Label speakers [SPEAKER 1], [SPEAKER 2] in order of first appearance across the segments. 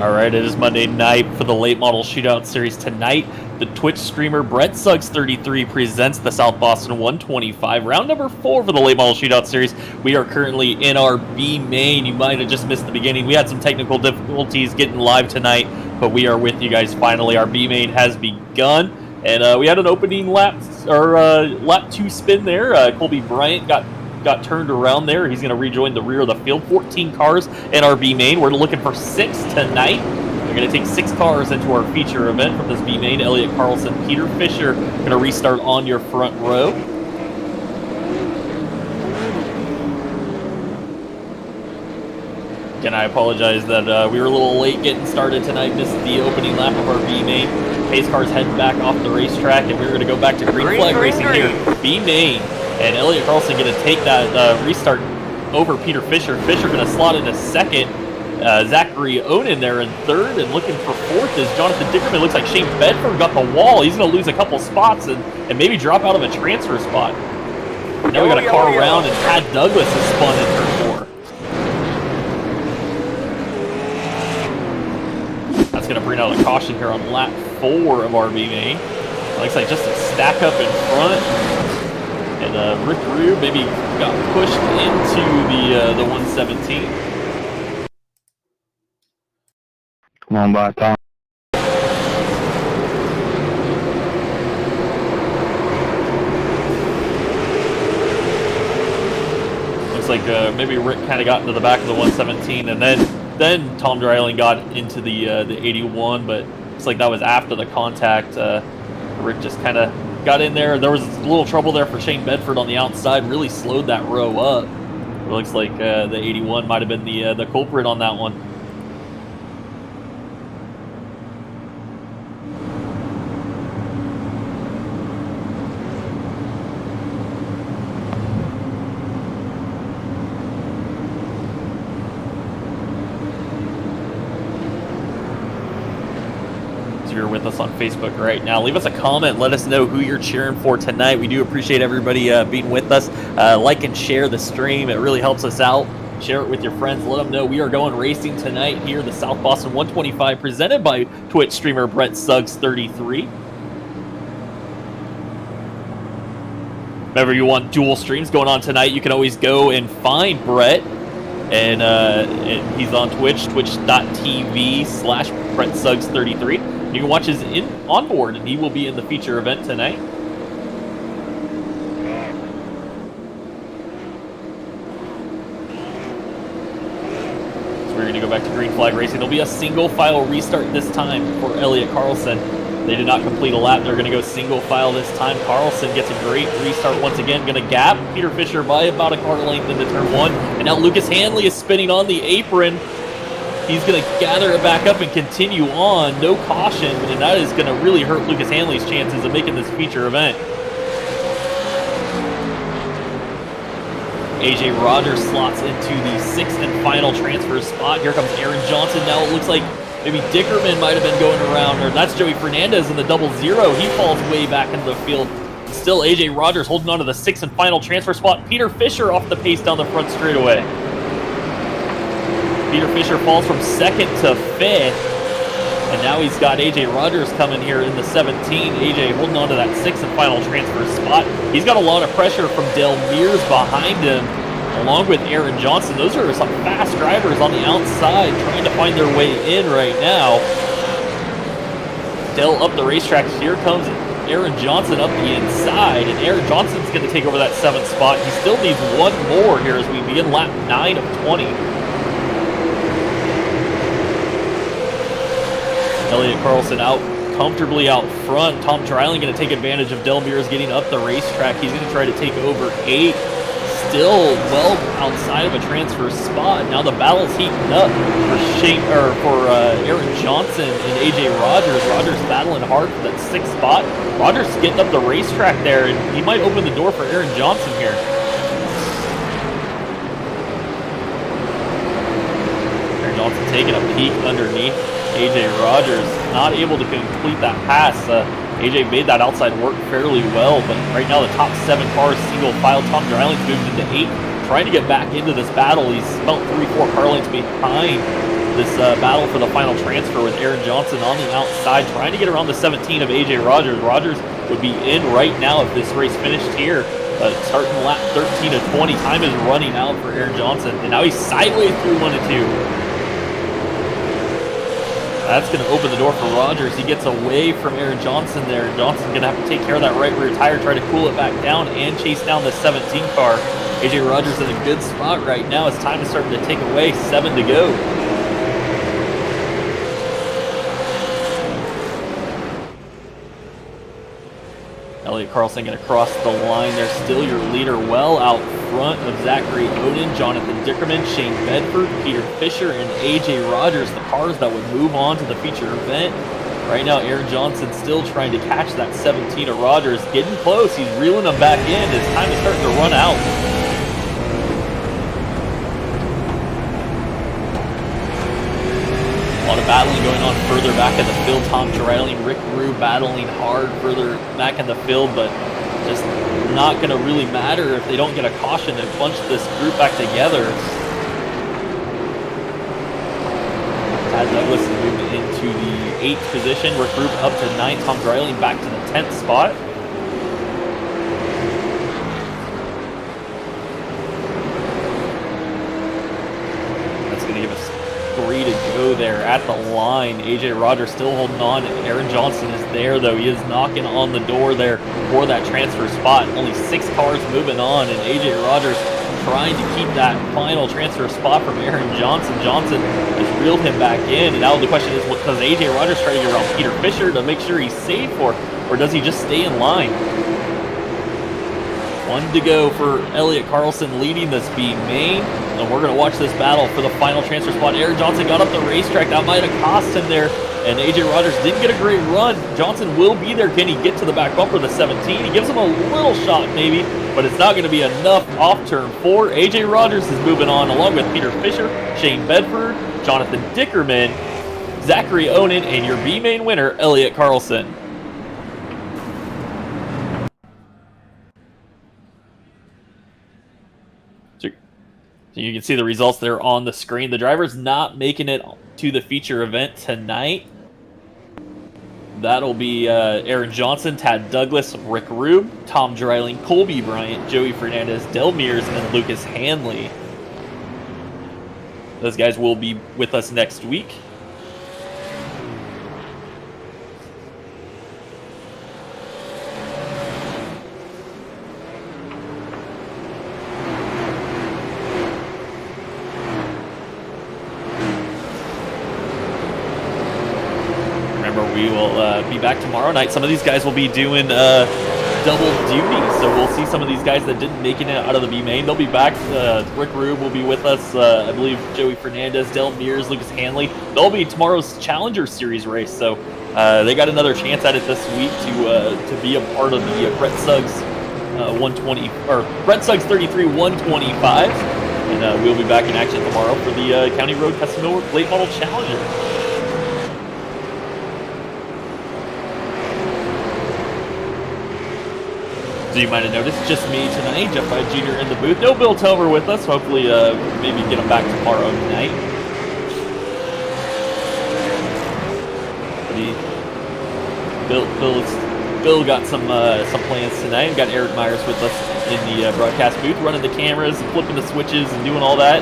[SPEAKER 1] All right, it is Monday night for the late model shootout series. Tonight, the Twitch streamer BrettSuggs33 presents the South Boston 125, round number 4 for the late model shootout series. We are currently in our B main. You might have just missed the beginning. We had some technical difficulties getting live tonight, but we are with you guys finally. Our B main has begun, and we had an opening lap 2 spin there. Colby Bryant got turned around there. He's going to rejoin the rear of the field. 14 cars in our B main. We're looking for 6 tonight. We're going to take 6 cars into our feature event from this B main. Elliott Carlson, Peter Fisher going to restart on your front row. Again, I apologize that we were a little late getting started tonight. Missed the opening lap of our B main. Pace cars heading back off the racetrack, and we're going to go back to green flag racing here. B main. And Elliott Carlson going to take that restart over Peter Fisher. Fisher going to slot into second. Zachary Onan there in third, and looking for fourth is Jonathan Dickerman. Looks like Shane Bedford got the wall. He's going to lose a couple spots and maybe drop out of a transfer spot. Now we got a car around, and Tad Douglas is spun in turn 4. That's going to bring out a caution here on lap 4 of our B main. Looks like just a stack up in front. And Rick Rue maybe got pushed into the 117.
[SPEAKER 2] Come on by, Tom.
[SPEAKER 1] Looks like maybe Rick kind of got into the back of the 117, and then Tom Dreiling got into the 81, but looks like that was after the contact. Rick just kind of got in there. There was a little trouble there for Shane Bedford on the outside. Really slowed that row up. It looks like the 81 might have been the culprit on that one. If you're with us on Facebook right now, leave us a comment. Let us know who you're cheering for tonight. We do appreciate everybody being with us. Like and share the stream. It really helps us out. Share it with your friends. Let them know we are going racing tonight here, the South Boston 125, presented by Twitch streamer BrettSuggs33. Whenever you want dual streams going on tonight, you can always go and find Brett. And he's on Twitch, twitch.tv/BrettSuggs33. You can watch his onboard, and he will be in the feature event tonight. So we're going to go back to green flag racing. There'll be a single file restart this time for Elliott Carlson. They did not complete a lap. They're going to go single file this time. Carlson gets a great restart once again. Going to gap Peter Fisher by about a car length into turn 1. And now Lucas Hanley is spinning on the apron. He's going to gather it back up and continue on. No caution, and that is going to really hurt Lucas Hanley's chances of making this feature event. AJ Rogers slots into the 6th and final transfer spot. Here comes Aaron Johnson. Now it looks like maybe Dickerman might have been going around, or that's Joey Fernandez in the 00. He falls way back into the field. Still AJ Rogers holding on to the 6th and final transfer spot. Peter Fisher off the pace down the front straightaway. Peter Fisher falls from 2nd to 5th, and now he's got AJ Rogers coming here in the 17. AJ holding on to that 6th and final transfer spot. He's got a lot of pressure from Dale Mears behind him, along with Aaron Johnson. Those are some fast drivers on the outside trying to find their way in right now. Dale up the racetrack. Here comes Aaron Johnson up the inside, and Aaron Johnson's going to take over that 7th spot. He still needs one more here as we begin lap 9 of 20. Elliott Carlson out comfortably out front. Tom Dreiling going to take advantage of Del Mears getting up the racetrack. He's going to try to take over 8. Still well outside of a transfer spot. Now the battle's heating up for Aaron Johnson and AJ Rogers. Rogers battling hard for that 6th spot. Rogers getting up the racetrack there, and he might open the door for Aaron Johnson here. Aaron Johnson taking a peek underneath. AJ Rogers not able to complete that pass. AJ made that outside work fairly well, but right now the top 7 cars single file. Tom Dreiling's moved into 8th, trying to get back into this battle. He's about 3-4 car lengths behind this battle for the final transfer with Aaron Johnson on the outside, trying to get around the 17 of AJ Rogers. Rogers would be in right now if this race finished here. Starting lap 13 of 20, time is running out for Aaron Johnson, and now he's sideways through 1 and 2. That's going to open the door for Rogers. He gets away from Aaron Johnson there. Johnson's going to have to take care of that right rear tire, try to cool it back down, and chase down the 17 car. AJ Rogers in a good spot right now as time is starting to tick away, 7 to go. Elliott Carlson going to cross the line. There's still your leader well out front of Zachary Oden, Jonathan Dickerman, Shane Bedford, Peter Fisher, and AJ Rogers, the cars that would move on to the feature event. Right now, Aaron Johnson still trying to catch that 17 of Rogers. Getting close. He's reeling them back in. His time is starting to run out. A lot of battling going on further back in the field. Tom Girelli, Rick Rue battling hard further back in the field, but just not going to really matter if they don't get a caution and bunch this group back together. Tad Douglas is moving into the 8th position. Rick Rue up to 9th. Tom Girelli back to the 10th spot. That's going to give us 3 to go there at the line. AJ Rogers still holding on. Aaron Johnson is there, though. He is knocking on the door there for that transfer spot. Only 6 cars moving on, and AJ Rogers trying to keep that final transfer spot from Aaron Johnson. Johnson has reeled him back in, and now the question is, does AJ Rogers try to get around Peter Fisher to make sure he's safe, or does he just stay in line? 1 to go for Elliott Carlson leading this B main. And we're going to watch this battle for the final transfer spot. Aaron Johnson got up the racetrack. That might have cost him there. And AJ Rogers didn't get a great run. Johnson will be there. Can he get to the back bumper of the 17? He gives him a little shot maybe, but it's not going to be enough off turn 4. AJ Rogers is moving on along with Peter Fisher, Shane Bedford, Jonathan Dickerman, Zachary Onen, and your B main winner, Elliott Carlson. So you can see the results there on the screen. The driver's not making it to the feature event tonight. That'll be Aaron Johnson, Tad Douglas, Rick Rube, Tom Dreiling, Colby Bryant, Joey Fernandez, Del Mears, and Lucas Hanley. Those guys will be with us next week. We will be back tomorrow night. Some of these guys will be doing double duty, so we'll see some of these guys that didn't make it out of the B main. They'll be back. Rick Rube will be with us. I believe Joey Fernandez, Del Mears, Lucas Hanley. They'll be tomorrow's Challenger Series race, so they got another chance at it this week to be a part of the BrettSuggs 120 or BrettSuggs33 125, and we'll be back in action tomorrow for the County Road Custom Millwork Late Model Challenger. So you might have noticed, just me tonight, Jeff White Jr. in the booth. No Bill Tomer with us. Hopefully, maybe get him back tomorrow night. Bill got some plans tonight. And got Eric Myers with us in the broadcast booth, running the cameras, and flipping the switches, and doing all that.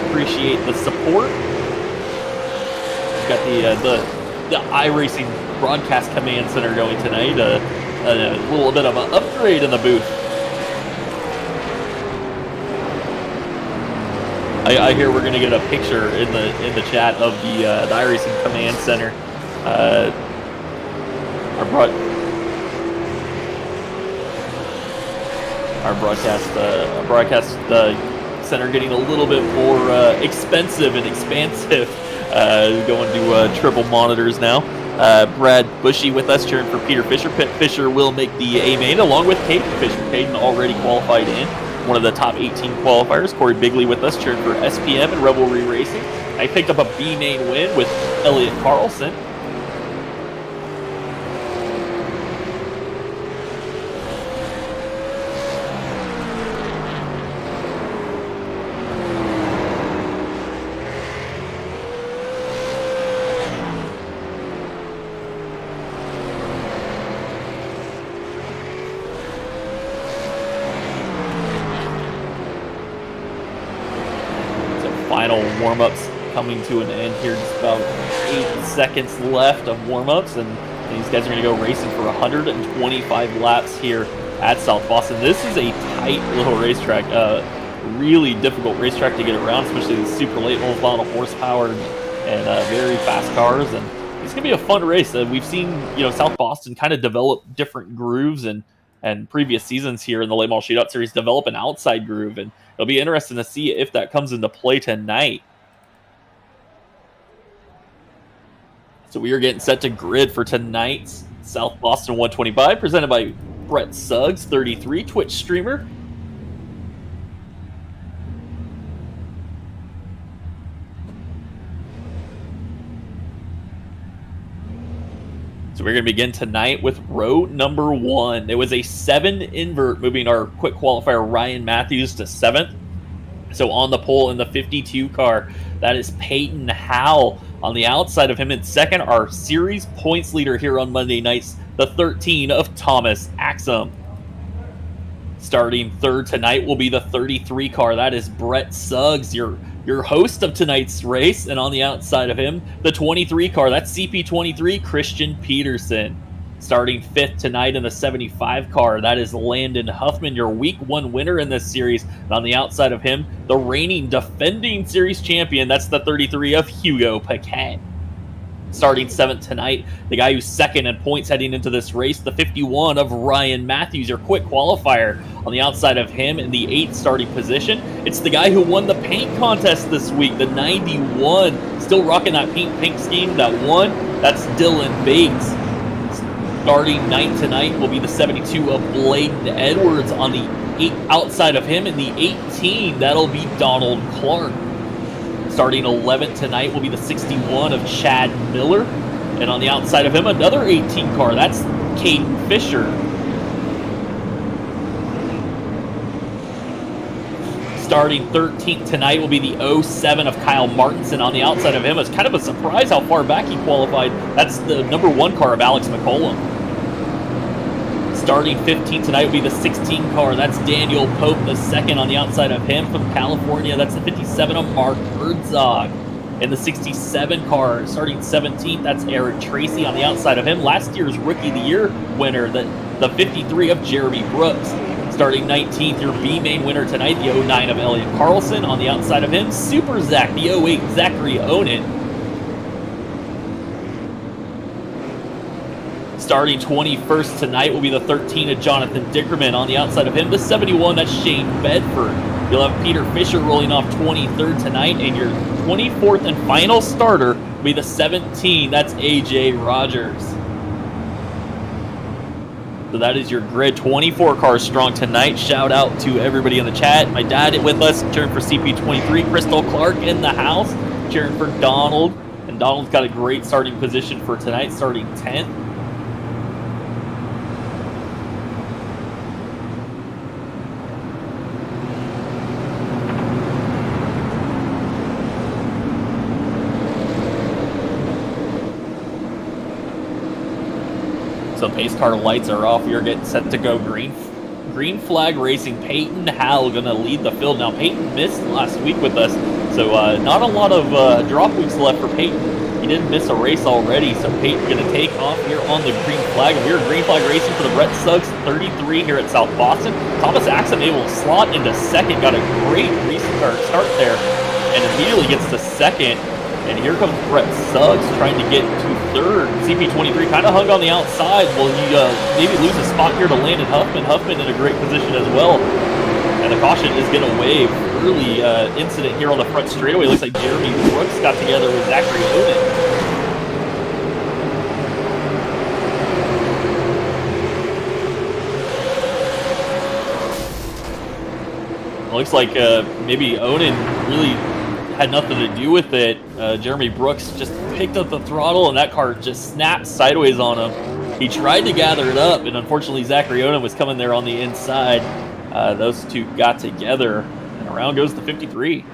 [SPEAKER 1] Appreciate the support. We've got the iRacing broadcast command center going tonight. A little bit of an upgrade in the booth. I hear we're going to get a picture in the chat of the iRacing command center. Our broadcast center getting a little bit more expensive and expansive. Going to triple monitors now. Brad Bushy with us, cheering for Peter Fisher. Pitt Fisher will make the A main along with Caden Fisher. Caden already qualified in one of the top 18 qualifiers. Corey Bigley with us, cheering for SPM and Revelry Racing. I picked up a B main win with Elliott Carlson. final warm-ups coming to an end here. Just about 8 seconds left of warm-ups, and these guys are going to go racing for 125 laps here at South Boston. This is a tight little racetrack, really difficult racetrack to get around, especially the super late models, a lot of horsepower and very fast cars. And it's going to be a fun race. We've seen, South Boston kind of develop different grooves, and previous seasons here in the late model shootout series develop an outside groove, and it'll be interesting to see if that comes into play tonight. So we are getting set to grid for tonight's South Boston 125, presented by BrettSuggs33, Twitch streamer. So we're going to begin tonight with row number 1. It was a 7 invert, moving our quick qualifier Ryan Matthews to 7th. So on the pole in the 52 car, that is Peyton Howell. On the outside of him in second, our series points leader here on Monday nights, the 13 of Thomas Axum. Starting third tonight will be the 33 car. That is Brett Suggs, your host of tonight's race. And on the outside of him, the 23 car. That's CP23, Christian Peterson. Starting fifth tonight in the 75 car, that is Landon Huffman, your week 1 winner in this series. And on the outside of him, the reigning defending series champion, that's the 33 of Hugo Paquette. Starting 7th tonight, the guy who's second in points heading into this race, the 51 of Ryan Matthews, your quick qualifier. On the outside of him in the 8th starting position, it's the guy who won the paint contest this week, the 91. Still rocking that paint scheme that won. That's Dylan Bates. Starting 9th tonight will be the 72 of Bladen Edwards. On the outside of him in the 18, that'll be Donald Clark. Starting 11th tonight will be the 61 of Chad Miller. And on the outside of him, another 18 car. That's Caden Fisher. Starting 13th tonight will be the 07 of Kyle Martinson. On the outside of him, it's kind of a surprise how far back he qualified. That's the number 1 car of Alex McCollum. Starting 15th tonight will be the 16 car. That's Daniel Pope, the second. On the outside of him from California, that's the 57 of Mark Herzog. In the 67 car, starting 17th, that's Eric Tracy. On the outside of him, last year's Rookie of the Year winner, the 53 of Jeremy Brooks. Starting 19th, your B-main winner tonight, the 09 of Elliot Carlson. On the outside of him, Super Zach, the 08 Zachary Onan. Starting 21st tonight will be the 13 of Jonathan Dickerman. On the outside of him, the 71, that's Shane Bedford. You'll have Peter Fisher rolling off 23rd tonight, and your 24th and final starter will be the 17, that's AJ Rogers. So that is your grid, 24 cars strong tonight. Shout out to everybody in the chat. My dad with us, cheering for CP23. Crystal Clark in the house, cheering for Donald. And Donald's got a great starting position for tonight, starting 10th. So pace car lights are off. You're getting set to go green flag racing. Peyton Howell going to lead the field. Now, Peyton missed last week with us, so not a lot of drop weeks left for Peyton. He didn't miss a race already, so Peyton's going to take off here on the green flag. We're green flag racing for the BrettSuggs33 here at South Boston. Thomas Axum able to slot into second. Got a great start there, and immediately gets to second. And here comes Brett Suggs trying to get to third. CP23 kind of hung on the outside. Will he maybe lose a spot here to Landon Huffman? Huffman in a great position as well. And the caution is going to wave. Early incident here on the front straightaway. Looks like Jeremy Brooks got together with Zachary Oden. Looks like maybe Oden really had nothing to do with it. Jeremy Brooks just picked up the throttle, and that car just snapped sideways on him. He tried to gather it up, and unfortunately Zachary Oden was coming there on the inside. Those two got together, and around goes the 53.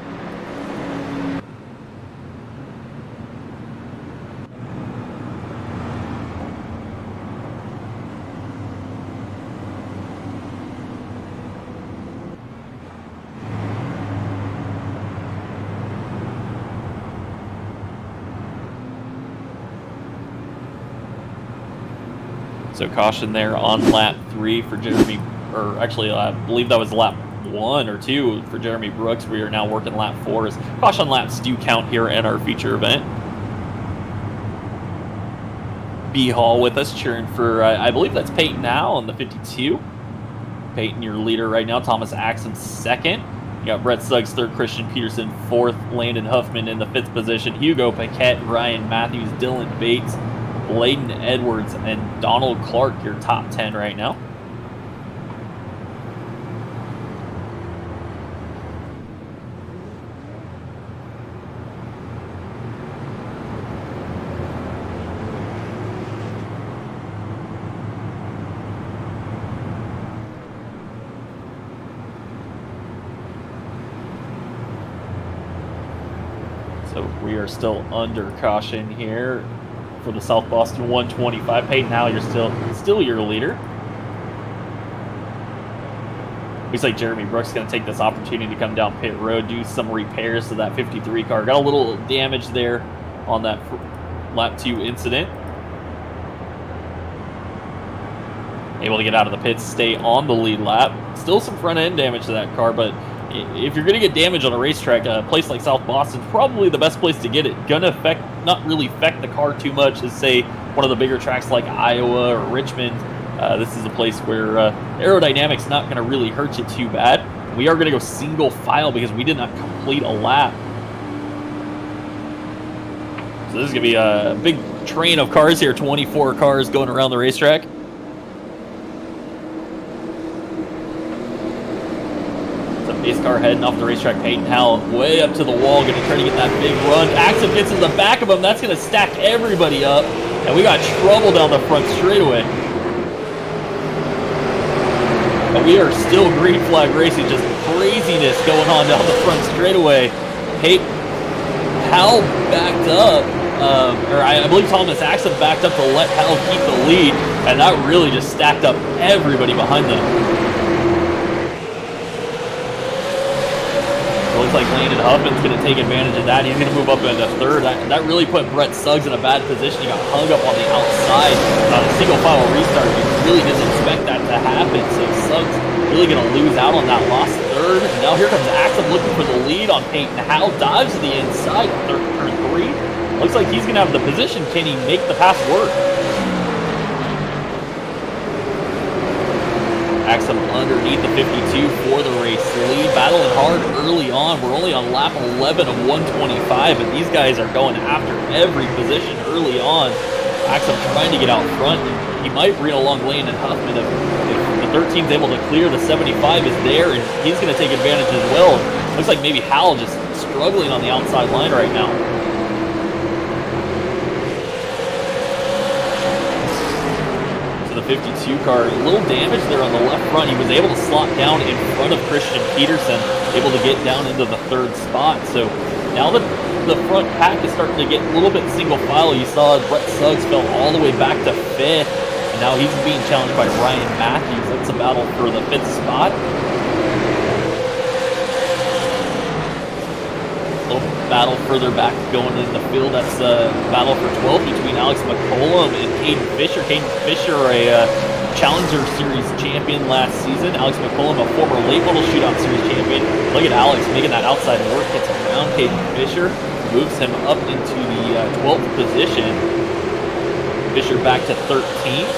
[SPEAKER 1] So caution there on lap 3 for Jeremy, or actually I believe that was lap 1 or 2 for Jeremy Brooks. We are now working lap 4 as caution laps do count here at our feature event. B Hall with us cheering for, I believe that's Peyton now on the 52. Peyton, your leader right now. Thomas Axum second. You got Brett Suggs third, Christian Peterson fourth, Landon Huffman in the 5th position, Hugo Paquette, Ryan Matthews, Dylan Bates, Bladen Edwards, and Donald Clark, your top 10 right now. So we are still under caution here for the South Boston 125. Peyton Howell, you're still your leader. Looks like Jeremy Brooks is going to take this opportunity to come down pit road, do some repairs to that 53 car. Got a little damage there on that lap 2 incident. Able to get out of the pits, stay on the lead lap. Still some front end damage to that car, but if you're going to get damage on a racetrack, a place like South Boston's probably the best place to get it. Going to not really affect the car too much as, say, one of the bigger tracks like Iowa or Richmond. This is a place where aerodynamics not going to really hurt you too bad. We are going to go single file because we did not complete a lap. So this is going to be a big train of cars here, 24 cars going around the racetrack. Base car heading off the racetrack. Peyton Howell way up to the wall, going to try to get that big run. Axum gets in the back of him. That's going to stack everybody up. And we got trouble down the front straightaway. And we are still green flag racing. Just craziness going on down the front straightaway. Peyton Howell backed up. I believe Thomas Axum backed up to let Howell keep the lead. And that really just stacked up everybody behind them. Looks like Landon Huffman's going to take advantage of that. He's going to move up into 3rd. That really put Brett Suggs in a bad position. He got hung up on the outside on a single file restart. You really didn't expect that to happen. So Suggs really going to lose out on that lost 3rd. And now here comes Axum looking for the lead on Peyton Howell. Dives to the inside, turn 3. Looks like he's going to have the position. Can he make the pass work? Axum underneath the 52 for the race lead, battling hard early on. We're only on lap 11 of 125, and these guys are going after every position early on. Axum trying to get out front. He might bring along Landon Huffman if the 13's able to clear. The 75 is there, and he's going to take advantage as well. Looks like maybe Howell just struggling on the outside line right now. The 52 car, a little damage there on the left front. He was able to slot down in front of Christian Peterson, able to get down into the 3rd spot. So now that the front pack is starting to get a little bit single file, you saw Brett Suggs fell all the way back to 5th, and now he's being challenged by Ryan Matthews. That's a battle for the 5th spot. Battle further back going in the field. That's a battle for 12 between Alex McCollum and Caden Fisher. Caden Fisher, a Challenger Series champion last season. Alex McCollum, a former Late Model Shootout Series champion. Look at Alex making that outside work, gets around Caden Fisher, moves him up into the 12th position. Fisher back to 13th.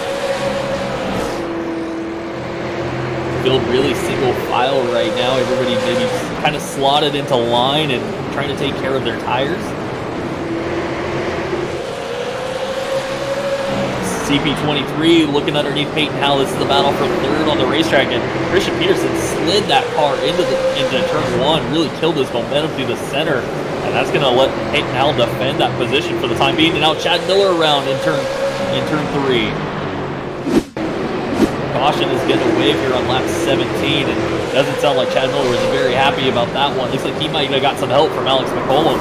[SPEAKER 1] Field really single file right now. Everybody maybe kind of slotted into line and trying to take care of their tires. CP23 looking underneath Peyton Howell. This is the battle for 3rd on the racetrack, and Christian Peterson slid that car into turn 1, really killed his momentum through the center, and that's going to let Peyton Howell defend that position for the time being. And now Chad Miller around in turn 3. Caution is getting a wave here on lap 17, and it doesn't sound like Chad Miller was very happy about that one. Looks like he might have got some help from Alex McCollum.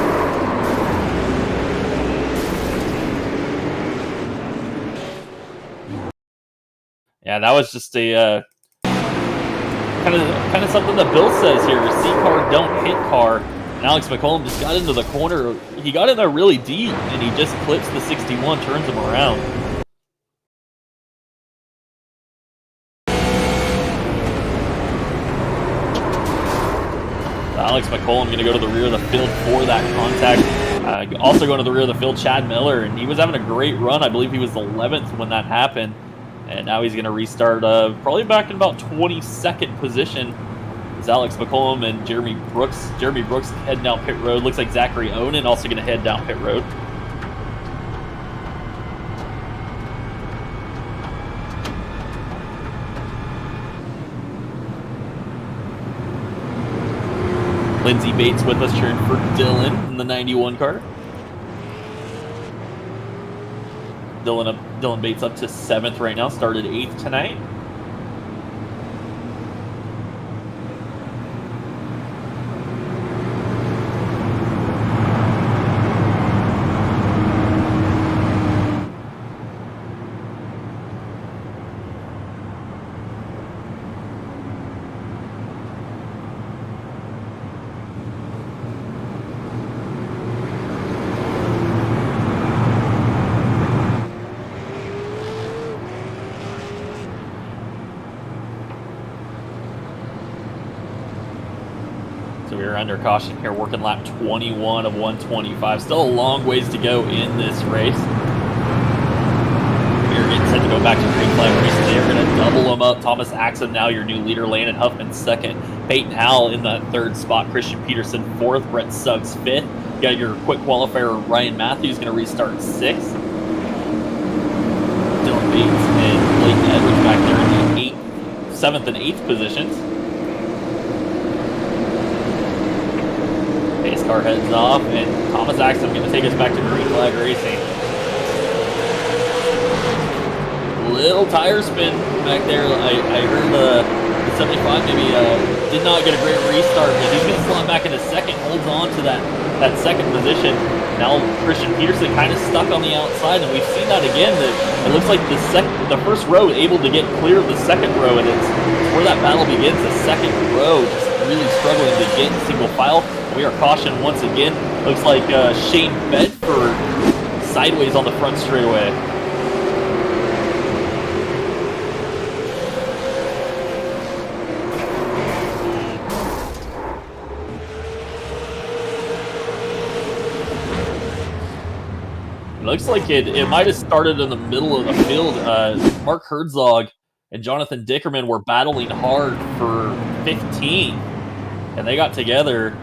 [SPEAKER 1] Yeah, that was just a kind of something that Bill says here: see car, don't hit car. And Alex McCollum just got into the corner. He got in there really deep, and he just clips the 61, turns him around. Alex McCollum going to go to the rear of the field for that contact. Also going to the rear of the field, Chad Miller, and he was having a great run. I believe he was 11th when that happened, and now he's going to restart probably back in about 22nd position. It's Alex McCollum and Jeremy Brooks. Jeremy Brooks heading down pit road. Looks like Zachary Onen also going to head down pit road. Lindsey Bates with us cheering for Dylan in the 91 car. Dylan Bates up to 7th right now, started 8th tonight. So we're under caution here, working lap 21 of 125. Still a long ways to go in this race. We're getting set to go back to green flag race. They're going to double them up. Thomas Axum now your new leader. Landon Huffman 2nd. Peyton Howell in the 3rd spot. Christian Peterson 4th. Brett Suggs 5th. You got your quick qualifier Ryan Matthews going to restart 6th. Dylan Bates and Blake Edwards back there in the 7th and 8th positions. Pace car heads off, and Thomas Axum going to take us back to green flag racing. Little tire spin back there. I heard the 75 maybe did not get a great restart, but he's going to slot back into 2nd, holds on to that 2nd position. Now Christian Peterson kind of stuck on the outside, and we've seen that again. That it looks like the first row able to get clear of the 2nd row, and it's where that battle begins. The 2nd row just really struggling to get in single file. We are cautioned once again. Looks like Shane Bedford sideways on the front straightaway. It looks like it might have started in the middle of the field. Mark Herzog and Jonathan Dickerman were battling hard for 15, and they got together.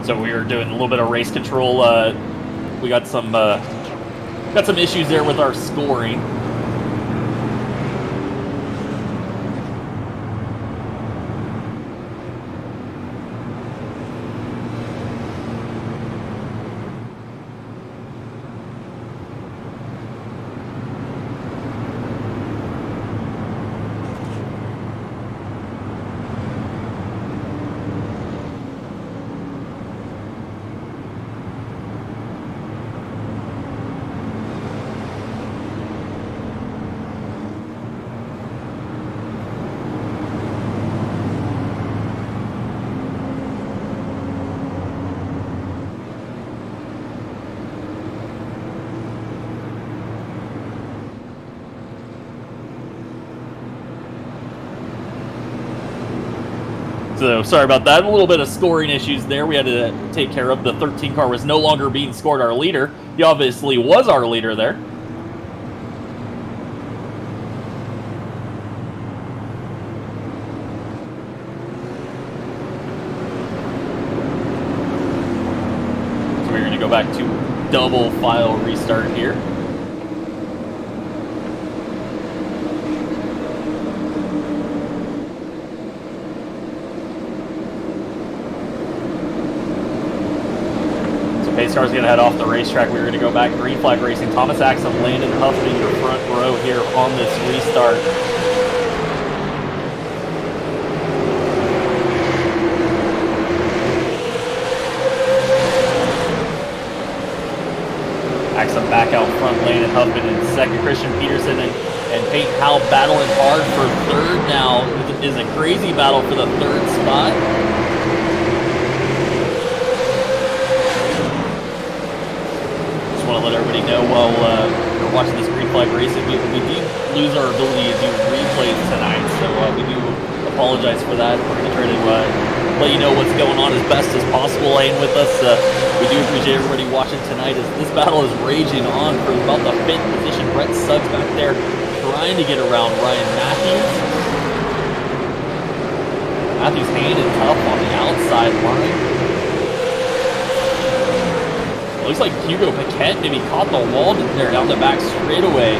[SPEAKER 1] So we are doing a little bit of race control. We got some issues there with our scoring. So sorry about that. A little bit of scoring issues there we had to take care of. The 13 car was no longer being scored our leader. He obviously was our leader there. So we're going to go back to double file restart here. Pace car's going to head off the racetrack. We're going to go back green flag racing. Thomas Axum, Landon Huffman, your front row here on this restart. Axum back out front, Landon Huffman in second. Christian Peterson and Peyton Howell battling hard for third now. It is a crazy battle for the third spot. Want to let everybody know while you're watching this green flag racing, we do lose our ability to do replays tonight, so we do apologize for that. We're going to try to let you know what's going on as best as possible. And with us, we do appreciate everybody watching tonight as this battle is raging on for about the 5th position. BrettSuggs back there trying to get around Ryan Matthews. Matthews hanging tough on the outside line. Looks like Hugo Paquette maybe caught the wall there down the back straightaway,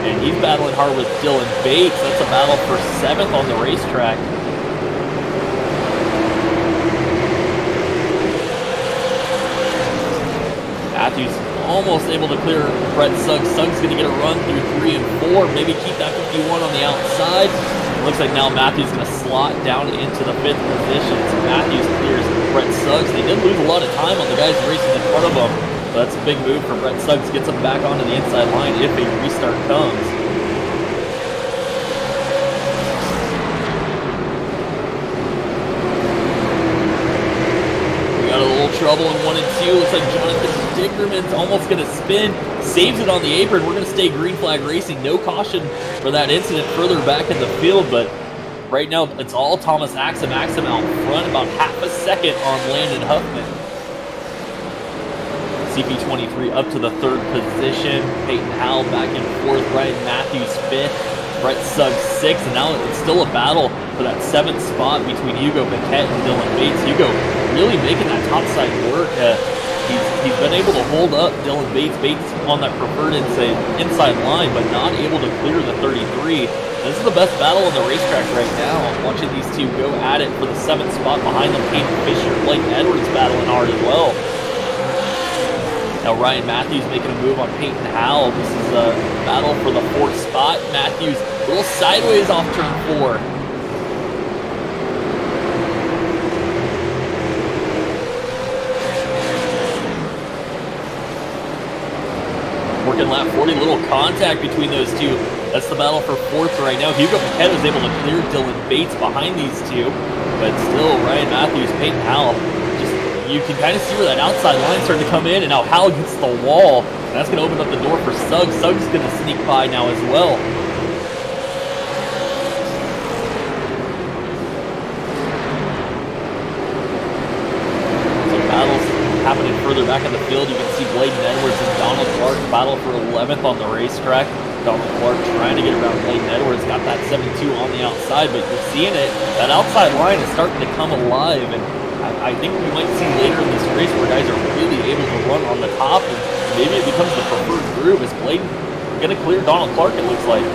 [SPEAKER 1] and he's battling hard with Dylan Bates. That's a battle for 7th on the racetrack. Matthews almost able to clear BrettSuggs. Suggs going to get a run through 3 and 4, maybe keep that 51 on the outside. Looks like now Matthews going to slot down into the 5th position. So Matthews clears BrettSuggs. They did lose a lot of time on the guys racing in front of them. So that's a big move for BrettSuggs. Gets him back onto the inside line if a restart comes. We got a little trouble in 1 and 2. Looks like Jonathan Dickerman's almost going to spin. Saves it on the apron. We're going to stay green flag racing. No caution for that incident further back in the field, but right now it's all Thomas Axum. Axum out front, about half a second on Landon Huffman. CP23 up to the 3rd position. Peyton Howell back in 4th. Ryan Matthews 5th. BrettSuggs 6th. And now it's still a battle for that 7th spot between Hugo Paquette and Dylan Bates. Hugo really making that top side work. He's been able to hold up Dylan Bates. Bates on that preferred inside line, but not able to clear the 33. This is the best battle on the racetrack right now. Watching these two go at it for the 7th spot. Behind them, Peyton Fisher, Blake Edwards battling hard as well. Now Ryan Matthews making a move on Peyton Howell. This is a battle for the 4th spot. Matthews a little sideways off turn 4. Working lap 40, little contact between those two. That's the battle for 4th right now. Hugo Paquette was able to clear Dylan Bates behind these two, but still Ryan Matthews, Peyton Howell, you can kind of see where that outside line starting to come in, and now Howell gets the wall, and that's going to open up the door for Suggs. Suggs is going to sneak by now as well. Happening further back in the field, you can see Bladen Edwards and Donald Clark battle for 11th on the racetrack. Donald Clark trying to get around Bladen Edwards, got that 7-2 on the outside, but you're seeing it, that outside line is starting to come alive, and I think we might see later in this race where guys are really able to run on the top, and maybe it becomes the preferred groove. Is Bladen going to clear Donald Clark, it looks like.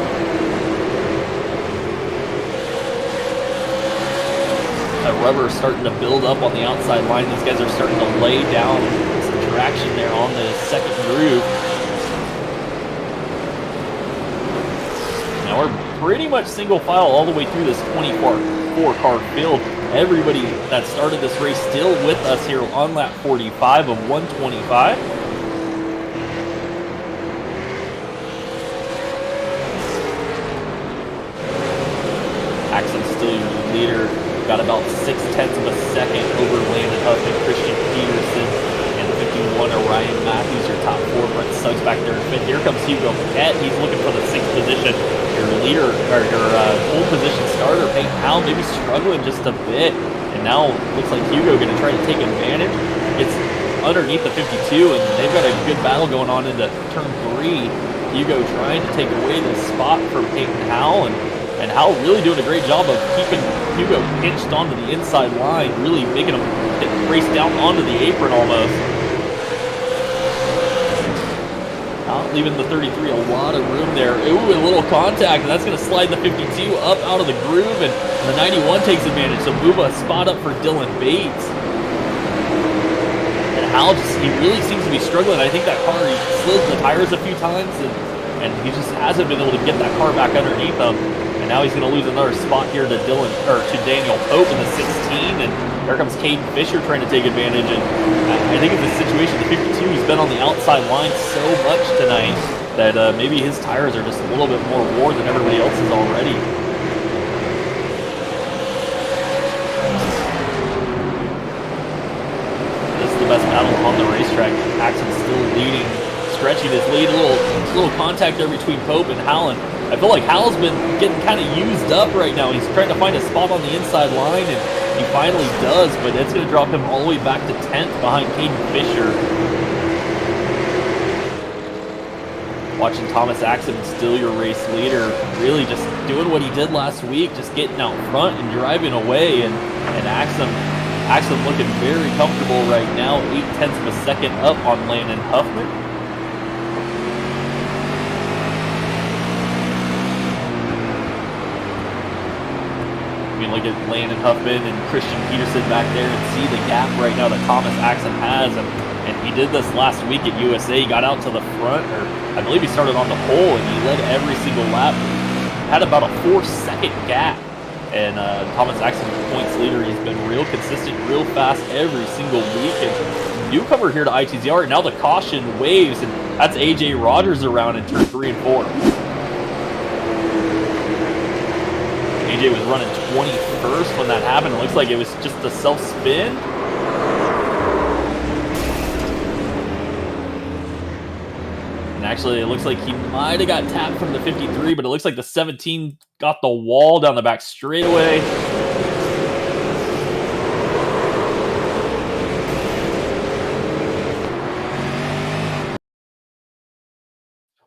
[SPEAKER 1] That rubber is starting to build up on the outside line. These guys are starting to lay down some traction there on the 2nd groove. Now we're pretty much single file all the way through this 24-car field. Everybody that started this race still with us here on lap 45 of 125. Axum still your leader. Got about 0.6 of a second over Landon Huffman, Christian Peterson, and 51 Ryan Matthews, your top 4. BrettSuggs back there in 5th. Here comes Hugo Paquette. He's looking for the 6th position. Your leader, or your pole position starter, Peyton Howell, maybe struggling just a bit. And now looks like Hugo going to try to take advantage. It's underneath the 52, and they've got a good battle going on into turn 3. Hugo trying to take away the spot from Peyton Howell, and Howell really doing a great job of keeping Hugo pinched onto the inside line, really making him race down onto the apron almost. Not leaving the 33 a lot of room there. Ooh, a little contact, and that's going to slide the 52 up out of the groove, and the 91 takes advantage. So move a spot up for Dylan Bates. And Hal he really seems to be struggling. I think that car, he slid the tires a few times, and he just hasn't been able to get that car back underneath him. And now he's going to lose another spot here to Daniel Pope in the 16, and here comes Caden Fisher trying to take advantage. And I think in this situation, the 52, he's been on the outside line so much tonight that maybe his tires are just a little bit more wore than everybody else's already. This is the best battle on the racetrack. Axon's still leading, stretching his lead. A little contact there between Pope and Hallen. I feel like Hal's been getting kind of used up right now. He's trying to find a spot on the inside line, and he finally does, but it's going to drop him all the way back to 10th behind Caden Fisher. Watching Thomas Axon still your race leader, really just doing what he did last week, just getting out front and driving away, and Axon looking very comfortable right now, 0.8 of a second up on Landon Huffman. Look at Landon Huffman and Christian Peterson back there and see the gap right now that Thomas Axon has. And he did this last week at USA. He got out to the front, or I believe he started on the pole, and he led every single lap. Had about a 4-second gap. And Thomas Axon, points leader, he's been real consistent, real fast every single week. And newcomer here to ITZR, now the caution waves, and that's AJ Rogers around in turn 3 and 4. AJ was running 21st when that happened. It looks like it was just a self-spin. And actually, it looks like he might have got tapped from the 53, but it looks like the 17 got the wall down the back straightaway.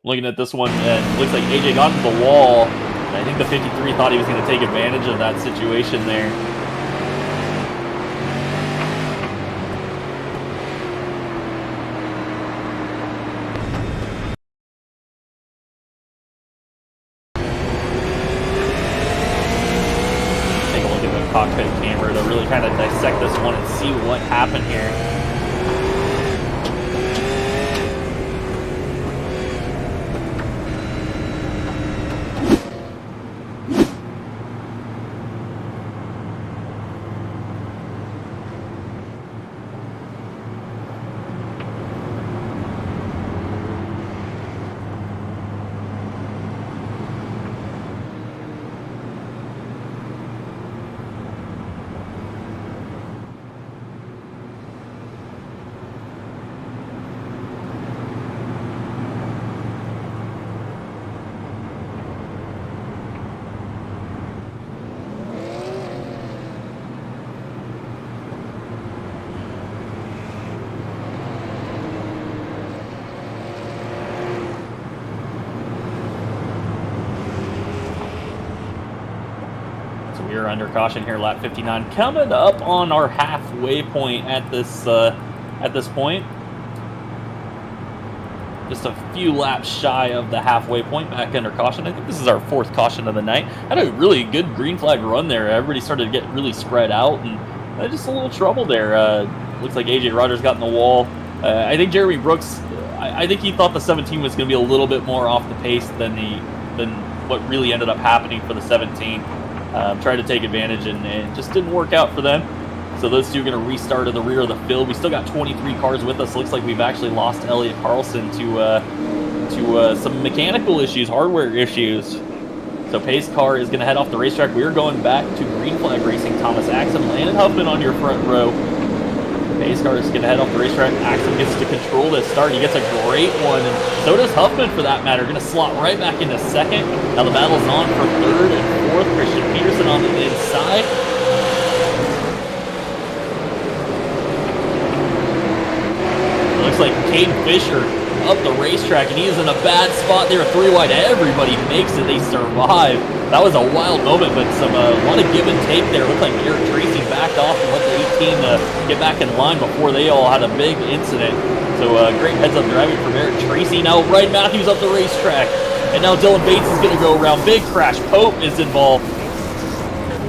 [SPEAKER 1] Looking at this one, and it looks like AJ got into the wall. I think the 53 thought he was going to take advantage of that situation there. Take a look at the cockpit camera to really kind of dissect this one and see what happened here. We're under caution here, lap 59, coming up on our halfway point at this point. Just a few laps shy of the halfway point, back under caution. I think this is our 4th caution of the night. Had a really good green flag run there. Everybody started to get really spread out, and just a little trouble there. Looks like AJ Rogers got in the wall. I think Jeremy Brooks, I think he thought the 17 was going to be a little bit more off the pace than what really ended up happening for the 17. Tried to take advantage, and it just didn't work out for them. So those two are going to restart in the rear of the field. We still got 23 cars with us. Looks like we've actually lost Elliot Carlson to some mechanical issues, hardware issues. So pace car is going to head off the racetrack. We are going back to green flag racing. Thomas Axon, Landon Huffman on your front row. Pace car is going to head off the racetrack. Axon gets to control this start. He gets a great one, and so does Huffman for that matter. Going to slot right back into 2nd. Now the battle's on for 3rd and 4th. Christian Peterson on the inside. It looks like Caden Fisher up the racetrack, and he is in a bad spot there, 3 wide. Everybody makes it. They survive. That was a wild moment, but a lot of give and take there. It looked like Eric Tracy backed off and let the 18 get back in line before they all had a big incident. So great heads-up driving from Eric Tracy. Now Ryan Matthews up the racetrack, and now Dylan Bates is going to go around. Big crash. Pope is involved.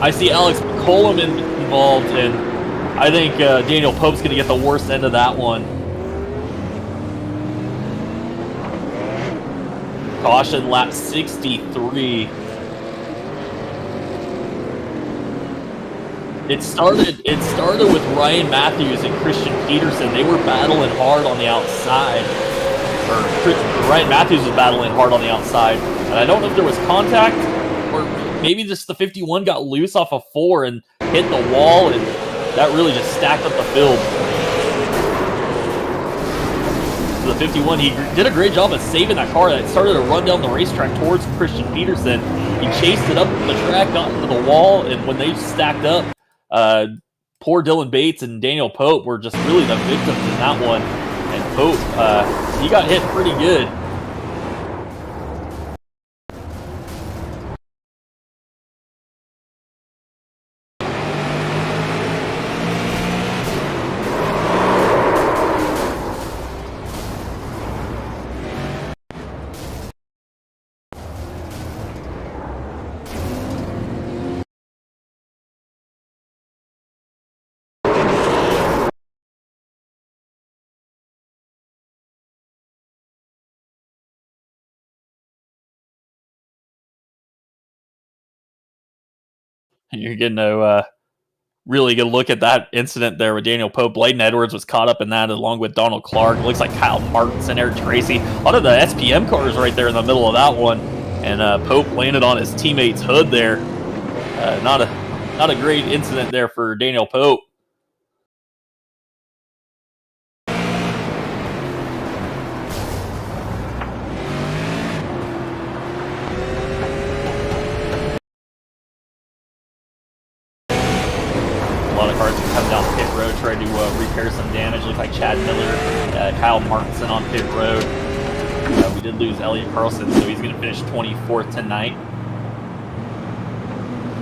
[SPEAKER 1] I see Alex Coleman involved, and I think Daniel Pope's going to get the worst end of that one. Caution, lap 63. It started with Ryan Matthews and Christian Peterson. They were battling hard on the outside. Or Ryan Matthews was battling hard on the outside. And I don't know if there was contact, or maybe just the 51 got loose off of 4 and hit the wall, and that really just stacked up the field. So the 51, he did a great job of saving that car that started to run down the racetrack towards Christian Peterson. He chased it up the track, got into the wall, and when they stacked up, poor Dylan Bates and Daniel Pope were just really the victims in that one. And Pope, he got hit pretty good. You're getting a really good look at that incident there with Daniel Pope. Bladen Edwards was caught up in that along with Donald Clark. It looks like Kyle Martinson, Eric Tracy. A lot of the SPM cars right there in the middle of that one. And Pope landed on his teammate's hood there. Not a great incident there for Daniel Pope. A lot of cars can come down pit road, try to repair some damage. Looks like Chad Miller, Kyle Martinson on pit road. We did lose Elliot Carlson, so he's going to finish 24th tonight.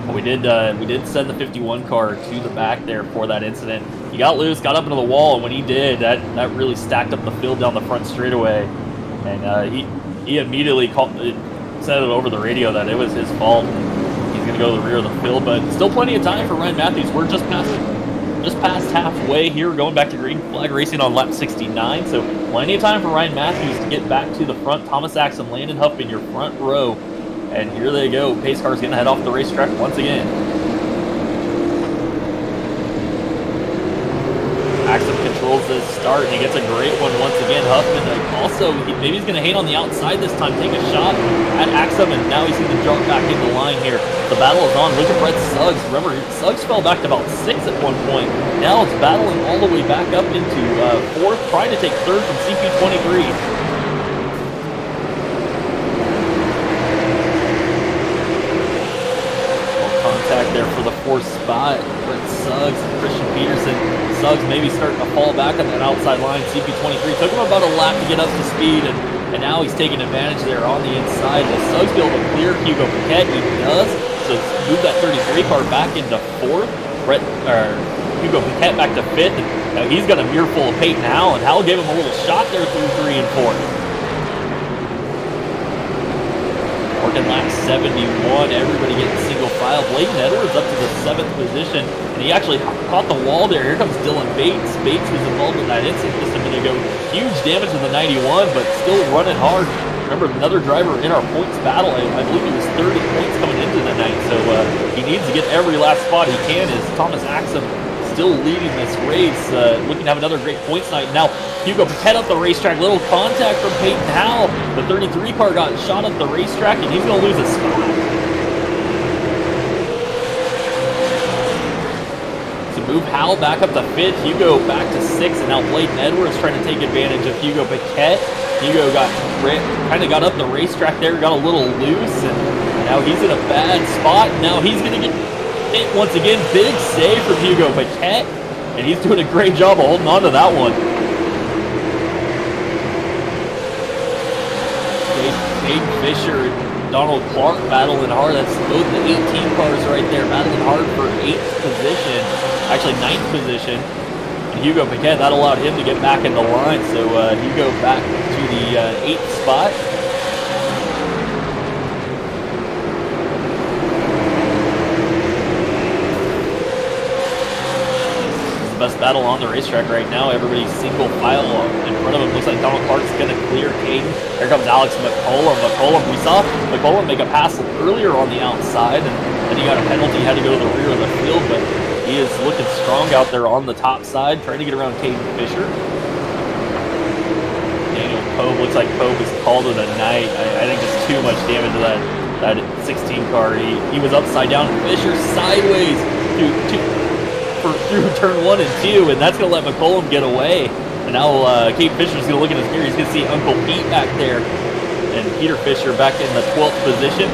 [SPEAKER 1] But we did send the 51 car to the back there for that incident. He got loose, got up into the wall, and when he did, that really stacked up the field down the front straightaway. And he immediately said it over the radio that it was his fault. He's going to go to the rear of the field, but still plenty of time for Ryan Matthews. We're just past halfway here, going back to green flag racing on lap 69, so plenty of time for Ryan Matthews to get back to the front. Thomas Axum, Landon Huffman, your front row, and here they go. Pace car's going to head off the racetrack once again. Axum controls this start, and he gets a great one once again. Huffman also, maybe he's going to hang on the outside this time, take a shot at Axum, and now he's going to jump back into the line here. The battle is on. Look at BrettSuggs. Remember, Suggs fell back to about 6 at one point. Now it's battling all the way back up into 4th, trying to take 3rd from CP23. Contact there for the 4th spot. BrettSuggs and Christian Peterson. Suggs maybe starting to fall back on that outside line. CP23 took him about a lap to get up to speed, and now he's taking advantage there on the inside. Will Suggs be able to clear Hugo Paquette? He does. So move that 33 car back into 4th. Hugo Paquette back to 5th. And now he's got a mirror full of Peyton Howell, and Howell gave him a little shot there through 3 and 4. Working lap 71, everybody getting single file. Bladen Edwards up to the 7th position, and he actually caught the wall there. Here comes Dylan Bates. Bates was involved in that incident just a minute ago. Huge damage to the 91, but still running hard. Remember, another driver in our points battle. I believe he was 30 points coming into the night, so he needs to get every last spot he can. As Thomas Axum still leading this race, looking to have another great points night. Now, Hugo Paquette up the racetrack, little contact from Peyton Howell. The 33 car got shot up the racetrack, and he's going to lose a spot. So move Howell back up to 5th, Hugo back to 6th, and now Bladen Edwards trying to take advantage of Hugo Paquette. Hugo kind of got up the racetrack there, got a little loose, and now he's in a bad spot. Now he's going to get hit once again. Big save from Hugo Paquette, and he's doing a great job of holding on to that one. Aiden Fisher and Donald Clark battling hard. That's both the 18 cars right there, battling hard for 8th position, actually 9th position. And Hugo Paquette, that allowed him to get back in the line, so Hugo back to the 8th spot. best battle on the racetrack right now. Everybody's single file in front of him. Looks like Donald Clark's going to clear Caden. Here comes Alex McCollum. We saw McCollum make a pass earlier on the outside, and then he got a penalty. He had to go to the rear of the field, but he is looking strong out there on the top side, trying to get around Caden Fisher. Daniel Pope, looks like Pope has called it a night. I think just too much damage to that 16 car. He was upside down. Fisher sideways through turn 1 and 2, and that's going to let McCollum get away. And now Kate Fisher's going to look in his mirror. He's going to see Uncle Pete back there. And Peter Fisher back in the 12th position.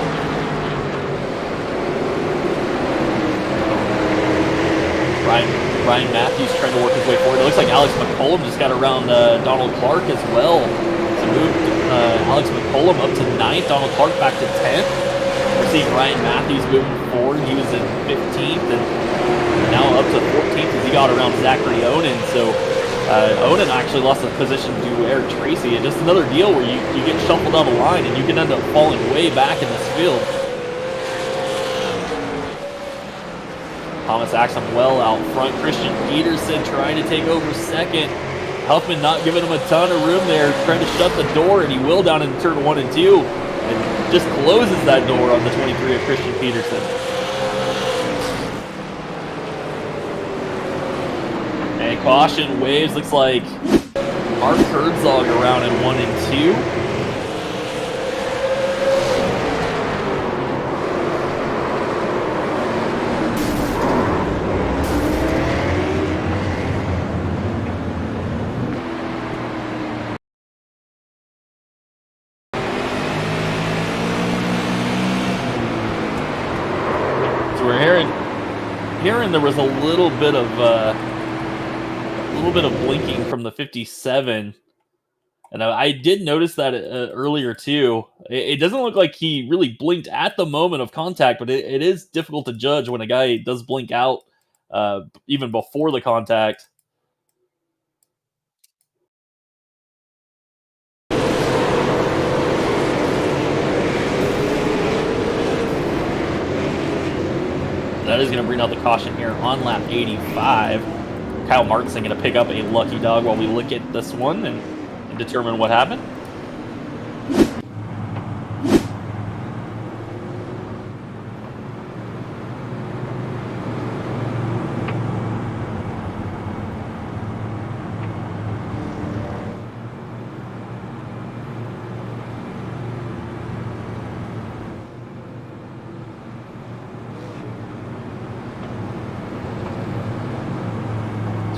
[SPEAKER 1] Ryan Matthews trying to work his way forward. It looks like Alex McCollum just got around Donald Clark as well. So moved Alex McCollum up to 9th, Donald Clark back to 10th. We're seeing Ryan Matthews moving forward. He was in 15th and now up to 14th as he got around Zachary Onan. So Onan actually lost a position to Eric Tracy. And just another deal where you get shuffled down the line and you can end up falling way back in this field. Thomas Axum well out front. Christian Peterson trying to take over second. Huffman not giving him a ton of room there, trying to shut the door, and he will down in turn 1 and 2, and just closes that door on the 23 of Christian Peterson. And caution waves, looks like Mark Herzog around in 1 and 2. Hearing there was a little bit of blinking from the 57, and I did notice that earlier too. It doesn't look like he really blinked at the moment of contact, but it is difficult to judge when a guy does blink out even before the contact. That is going to bring out the caution here on lap 85. Kyle Martinson going to pick up a lucky dog while we look at this one and determine what happened.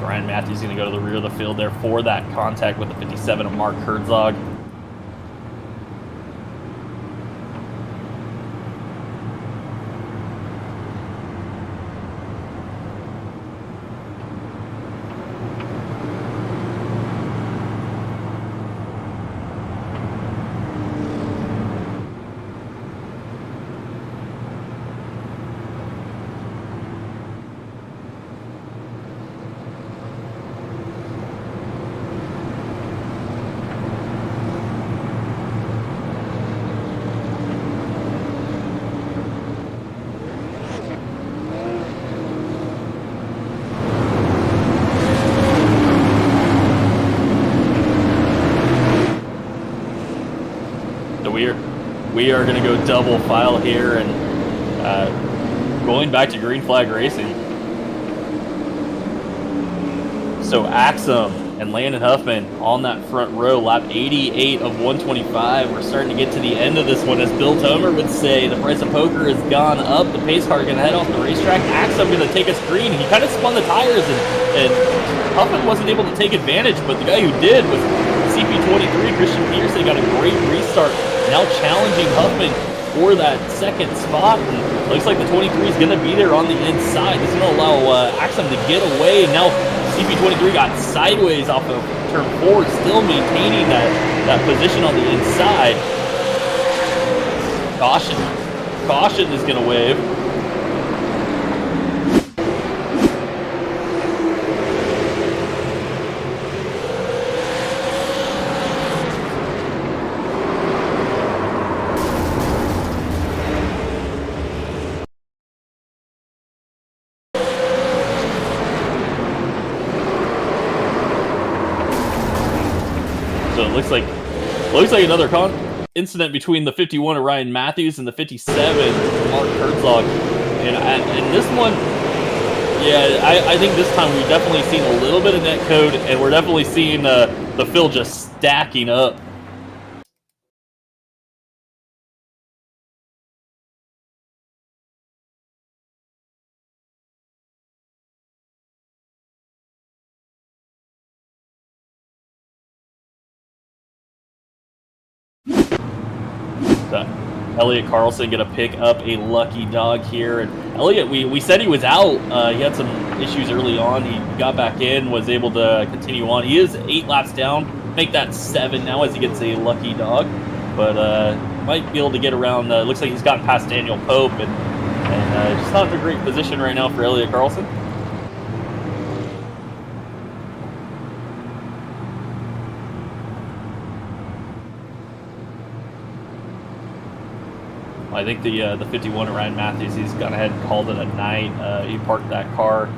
[SPEAKER 1] Ryan Matthews going to go to the rear of the field there for that contact with the 57 of Mark Herzog. We are going to go double file here and going back to green flag racing. So Axum and Landon Huffman on that front row, lap 88 of 125. We're starting to get to the end of this one. As Bill Tomer would say, the price of poker has gone up. The pace car going to head off the racetrack. Axum going to take us green. He kind of spun the tires and Huffman wasn't able to take advantage, but the guy who did was CP23. Christian Peterson got a great restart. Now challenging Huffman for that second spot. And looks like the 23 is going to be there on the inside. This is going to allow Axum to get away. And now CP23 got sideways off of turn 4, still maintaining that position on the inside. Caution is going to wave. So it looks like another incident between the 51 of Ryan Matthews and the 57 Mark Herzog. And this one, yeah, I think this time we've definitely seen a little bit of net code, and we're definitely seeing the fill just stacking up. Elliot Carlson gonna pick up a lucky dog here, and Elliot, we said he was out. He had some issues early on. He got back in, was able to continue on. He is 8 laps down, make that 7 now as he gets a lucky dog, but might be able to get around. Looks like he's gotten past Daniel Pope, and just not in a great position right now for Elliot Carlson. I think the 51 of Ryan Matthews, he's gone ahead and called it a night. He parked that car.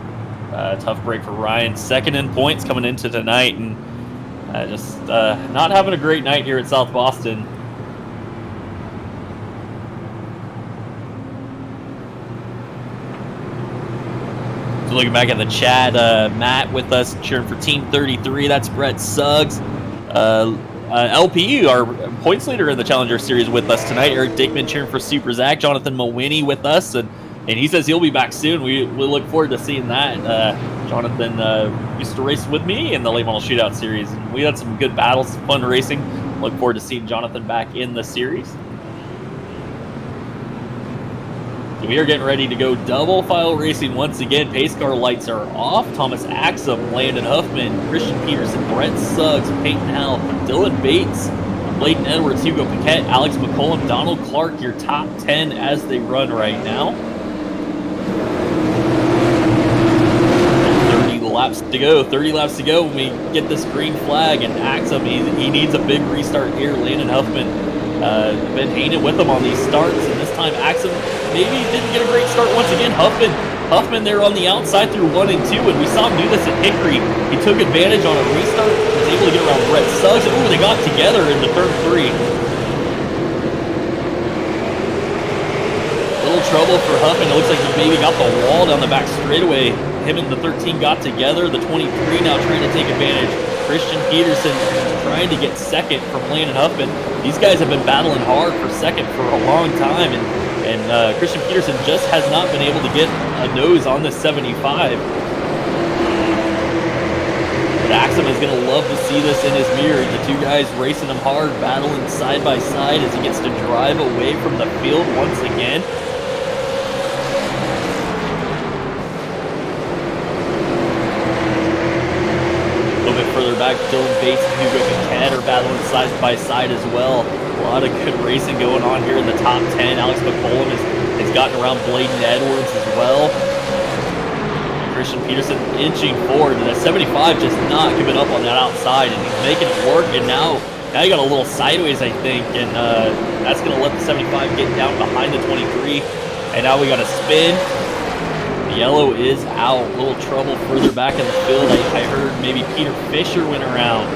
[SPEAKER 1] Tough break for Ryan. Second in points coming into tonight, and just not having a great night here at South Boston. So looking back at the chat, Matt with us cheering for Team 33. That's Brett Suggs. LP, our points leader in the Challenger Series, with us tonight. Eric Dickman cheering for Super Zach. Jonathan Mawini with us, and he says he'll be back soon. We look forward to seeing that. Jonathan used to race with me in the Late Model Shootout Series, and we had some good battles, fun racing. Look forward to seeing Jonathan back in the series. So we are getting ready to go double file racing once again. Pace car lights are off. Thomas Axum, Landon Huffman, Christian Peterson, Brett Suggs, Peyton Howell, Dylan Bates, Bladen Edwards, Hugo Paquette, Alex McCollum, Donald Clark, your top 10 as they run right now. 30 laps to go when we get this green flag, and Axum, he needs a big restart here. Landon Huffman been hanging with him on these starts, and this time Axum maybe didn't get a great start once again. Huffman there on the outside through 1 and 2, and we saw him do this at Hickory. He took advantage on a restart, was able to get around Brett Suggs. Ooh, they got together in the third 3. Little trouble for Huffman. It looks like he maybe got the wall down the back straightaway. Him and the 13 got together. The 23 now trying to take advantage. Christian Peterson trying to get second from Landon Huffman. These guys have been battling hard for second for a long time, and Christian Peterson just has not been able to get a nose on this 75. But Axum is going to love to see this in his mirror. The two guys racing him hard, battling side by side as he gets to drive away from the field once again. Further back, Dylan Bates and Hugo Paquette are battling side by side as well. A lot of good racing going on here in the top 10. Alex McCollum has gotten around Bladen Edwards as well. Christian Peterson inching forward, and that 75 just not giving up on that outside, and he's making it work. And now you got a little sideways, I think, and that's going to let the 75 get down behind the 23. And now we got a spin. Yellow is out. A little trouble further back in the field. I heard maybe Peter Fisher went around.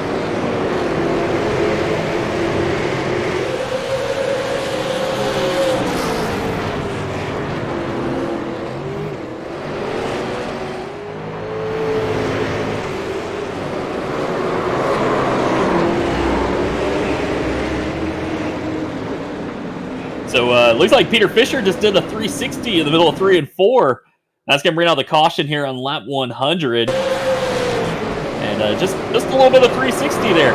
[SPEAKER 1] So it looks like Peter Fisher just did a 360 in the middle of 3 and 4. That's going to bring out the caution here on lap 100. And just a little bit of 360 there.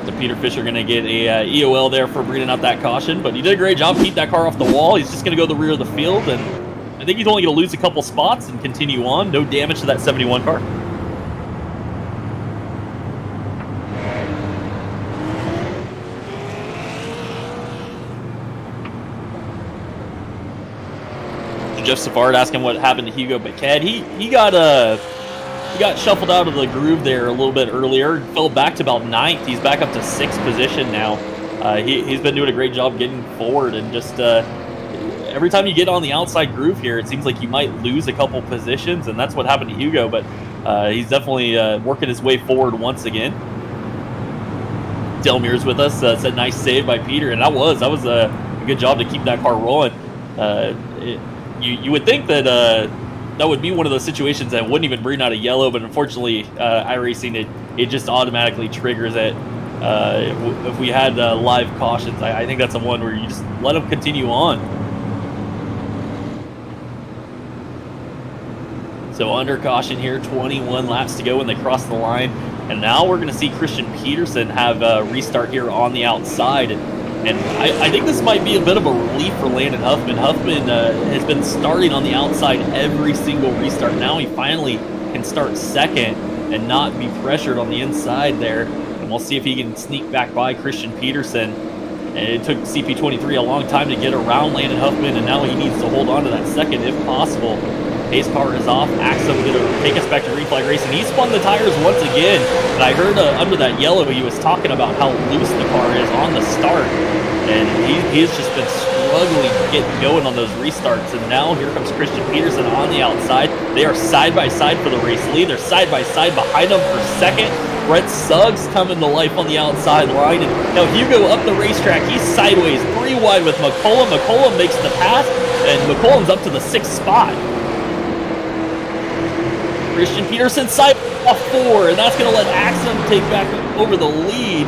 [SPEAKER 1] So Peter Fisher going to get a EOL there for bringing out that caution. But he did a great job, keep that car off the wall. He's just going to go to the rear of the field. And I think he's only going to lose a couple spots and continue on. No damage to that 71 car. Jeff Savard asking what happened to Hugo Paquette. He got shuffled out of the groove there a little bit earlier. Fell back to about 9th. He's back up to 6th position now. He's been doing a great job getting forward, and just every time you get on the outside groove here, it seems like you might lose a couple positions, and that's what happened to Hugo, but he's definitely working his way forward once again. Delmir's with us, said nice save by Peter, and that was a good job to keep that car rolling. You would think that that would be one of those situations that wouldn't even bring out a yellow, but unfortunately, iRacing, it just automatically triggers it. If we had live cautions, I think that's the one where you just let them continue on. So under caution here, 21 laps to go when they cross the line. And now we're going to see Christian Peterson have a restart here on the outside. And I think this might be a bit of a relief for Landon Huffman. Huffman has been starting on the outside every single restart. Now he finally can start second and not be pressured on the inside there. And we'll see if he can sneak back by Christian Peterson. And it took CP23 a long time to get around Landon Huffman, and now he needs to hold on to that second if possible. Pace car is off. Axum going to take us back to reflag racing. He spun the tires once again, and I heard under that yellow he was talking about how loose the car is on the start, and he's just been struggling to get going on those restarts. And now here comes Christian Peterson on the outside. They are side by side for the race lead. They're side by side behind them for second. BrettSuggs coming to life on the outside line, and now Hugo up the racetrack. He's sideways, 3 wide with McCollum. McCollum makes the pass, and McCollum's up to the 6th spot. Christian Peterson side off 4, and that's going to let Axum take back over the lead.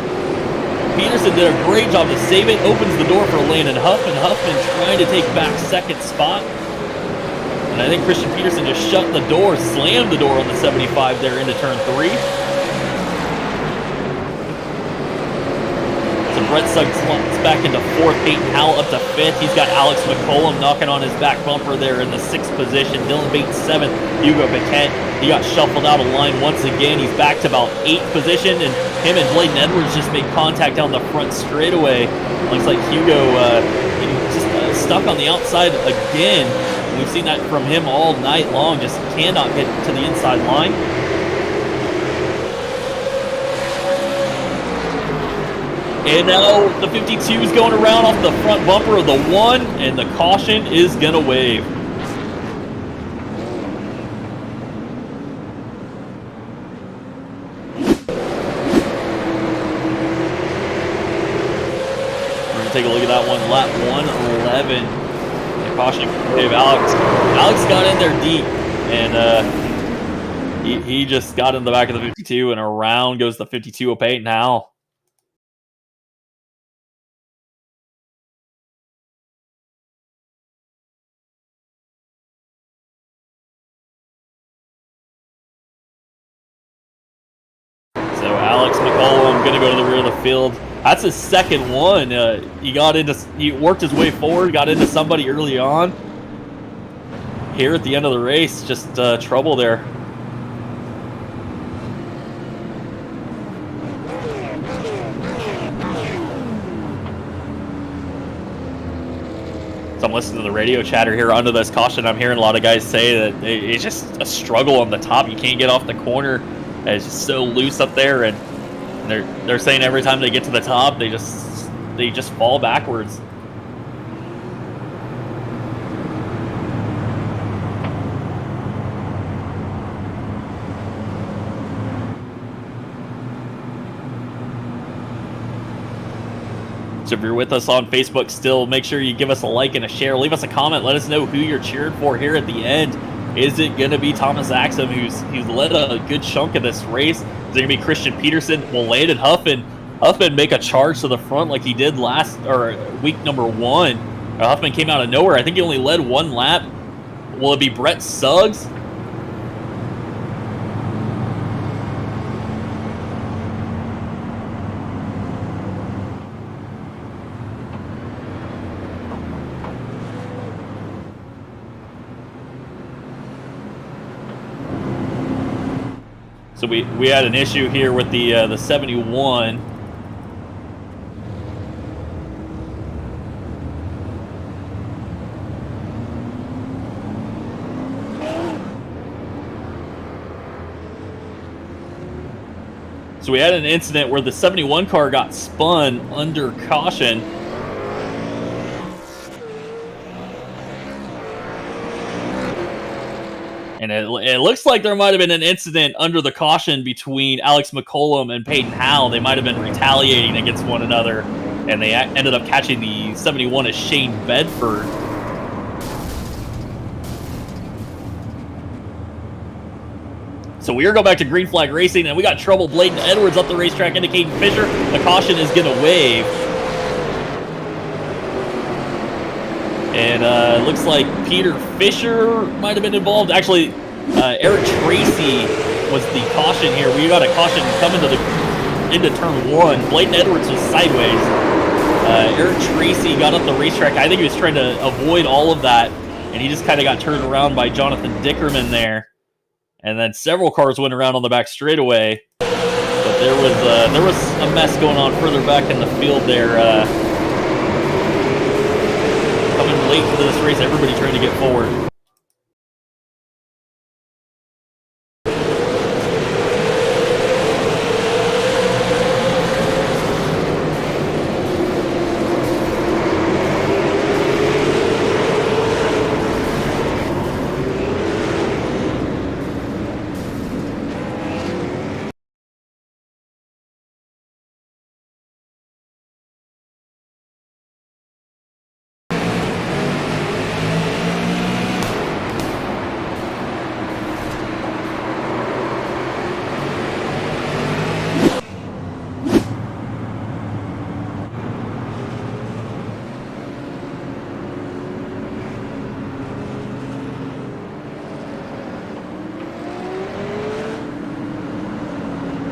[SPEAKER 1] Peterson did a great job to save it, opens the door for Landon Huffman. Huffman trying to take back 2nd spot. And I think Christian Peterson just shut the door, slammed the door on the 75 there into turn 3. So BrettSuggs slumps back into 4th, Peyton Howell up to 5th. He's got Alex McCollum knocking on his back bumper there in the 6th position. Dylan Bates 7th, Hugo Paquette. He got shuffled out of line once again. He's back to about 8th position, and him and Bladen Edwards just made contact down the front straightaway. Looks like Hugo just stuck on the outside again. We've seen that from him all night long, just cannot get to the inside line. And now the 52 is going around off the front bumper of the 1, and the caution is going to wave. Take a look at that one, lap 111. And caution gave Alex. Alex got in there deep, and he just got in the back of the 52, and around goes the 52 of Peyton Howell. So Alex McCollum going to go to the rear of the field. That's his 2nd one. He worked his way forward, got into somebody early on. Here at the end of the race, just trouble there. So I'm listening to the radio chatter here under this caution. I'm hearing a lot of guys say that it's just a struggle on the top. You can't get off the corner. It's just so loose up there, and they're saying every time they get to the top, they just fall backwards. So if you're with us on Facebook still, make sure you give us a like and a share. Leave us a comment. Let us know who you're cheering for here at the end. Is it going to be Thomas Axum, who's led a good chunk of this race? Is it going to be Christian Peterson? Will Landon Huffman make a charge to the front like he did week number 1? Huffman came out of nowhere. I think he only led 1 lap. Will it be BrettSuggs? So we had an issue here with the 71. So we had an incident where the 71 car got spun under caution. And it looks like there might have been an incident under the caution between Alex McCollum and Peyton Howe. They might have been retaliating against one another, and they ended up catching the 71 as Shane Bedford. So we are going back to green flag racing, and we got trouble. Bladen Edwards up the racetrack into Caden Fisher. The caution is going to wave. And it looks like Peter Fisher might have been involved. Actually, Eric Tracy was the caution here. We got a caution coming into turn 1. Bladen Edwards was sideways. Eric Tracy got up the racetrack. I think he was trying to avoid all of that, and he just kind of got turned around by Jonathan Dickerman there. And then several cars went around on the back straightaway. But there was a mess going on further back in the field there. Coming late to this race, everybody trying to get forward.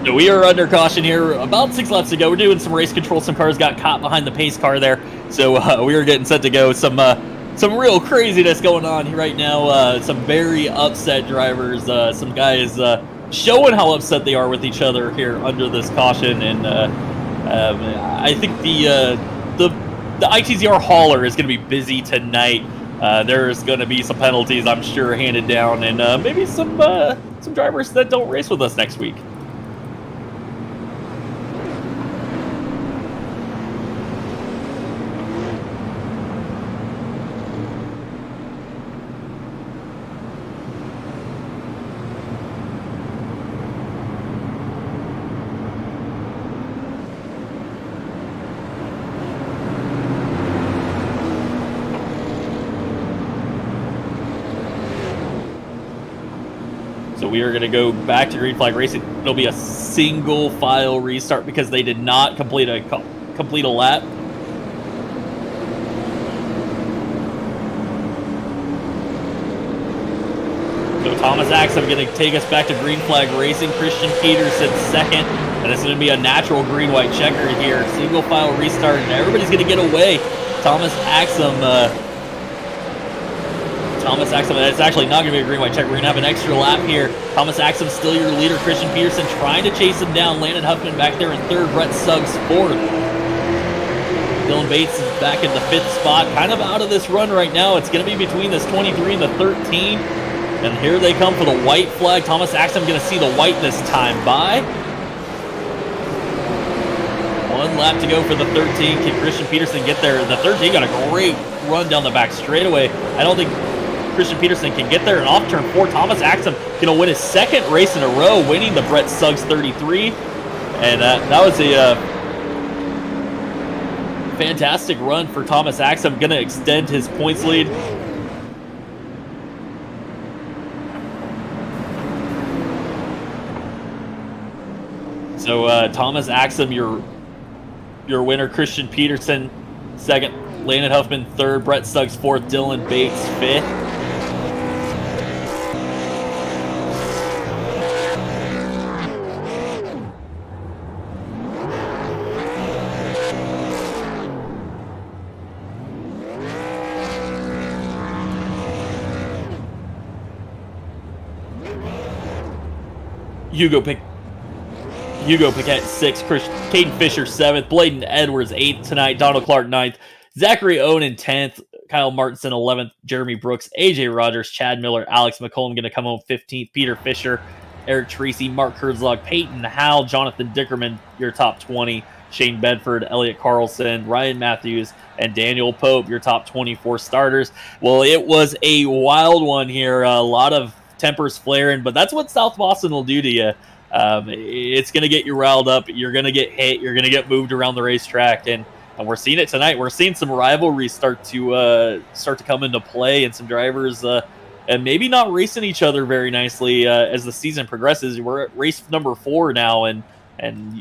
[SPEAKER 1] So we are under caution here. About 6 laps to go. We're doing some race control. Some cars got caught behind the pace car there, so we are getting set to go. Some real craziness going on right now. Some very upset drivers. Some guys showing how upset they are with each other here under this caution. And I think the ITZR hauler is going to be busy tonight. There's going to be some penalties, I'm sure, handed down, and maybe some drivers that don't race with us next week. So we are going to go back to green flag racing. It'll be a single file restart because they did not complete a lap. So Thomas Axum going to take us back to green flag racing. Christian Peterson second, and it's going to be a natural green-white checker here. Single file restart, and everybody's going to get away. Thomas Axum, it's actually not going to be a green-white checker. We're going to have an extra lap here. Thomas Axum still your leader. Christian Peterson trying to chase him down. Landon Huffman back there in third. BrettSuggs fourth. Dylan Bates is back in the 5th spot. Kind of out of this run right now. It's going to be between this 23 and the 13. And here they come for the white flag. Thomas Axum going to see the white this time. Bye. 1 lap to go for the 13. Can Christian Peterson get there? The 13 got a great run down the back straightaway. I don't think Christian Peterson can get there. And off turn 4, Thomas Axum going to win his 2nd race in a row, winning the BrettSuggs33. And that was a fantastic run for Thomas Axum. Going to extend his points lead. So Thomas Axum, your winner. Christian Peterson 2nd. Landon Huffman 3rd. BrettSuggs 4th. Dylan Bates 5th. Hugo Piquet 6th, Caden Fisher 7th, Bladen Edwards 8th tonight, Donald Clark 9th, Zachary Owen 10th, Kyle Martinson 11th, Jeremy Brooks, AJ Rogers, Chad Miller, Alex McCollum going to come home 15th, Peter Fisher, Eric Tracy, Mark Herzog, Peyton Howe, Jonathan Dickerman, your top 20, Shane Bedford, Elliot Carlson, Ryan Matthews, and Daniel Pope, your top 24 starters. Well, it was a wild one here, a lot of tempers flaring, but that's what South Boston will do to you. It's going to get you riled up. You're going to get hit. You're going to get moved around the racetrack, and we're seeing it tonight. We're seeing some rivalries start to come into play, and some drivers and maybe not racing each other very nicely as the season progresses. We're at race number 4 now, and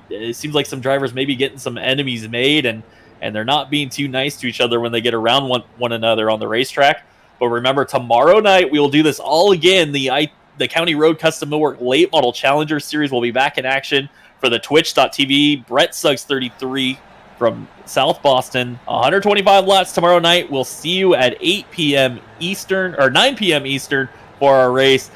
[SPEAKER 1] it seems like some drivers may be getting some enemies made, and they're not being too nice to each other when they get around one another on the racetrack. But remember, tomorrow night we will do this all again. The County Road Custom Millwork Late Model Challenger Series will be back in action for the twitch.tv. BrettSuggs33 from South Boston. 125 laps tomorrow night. We'll see you at 8 p.m. Eastern, or 9 p.m. Eastern for our race.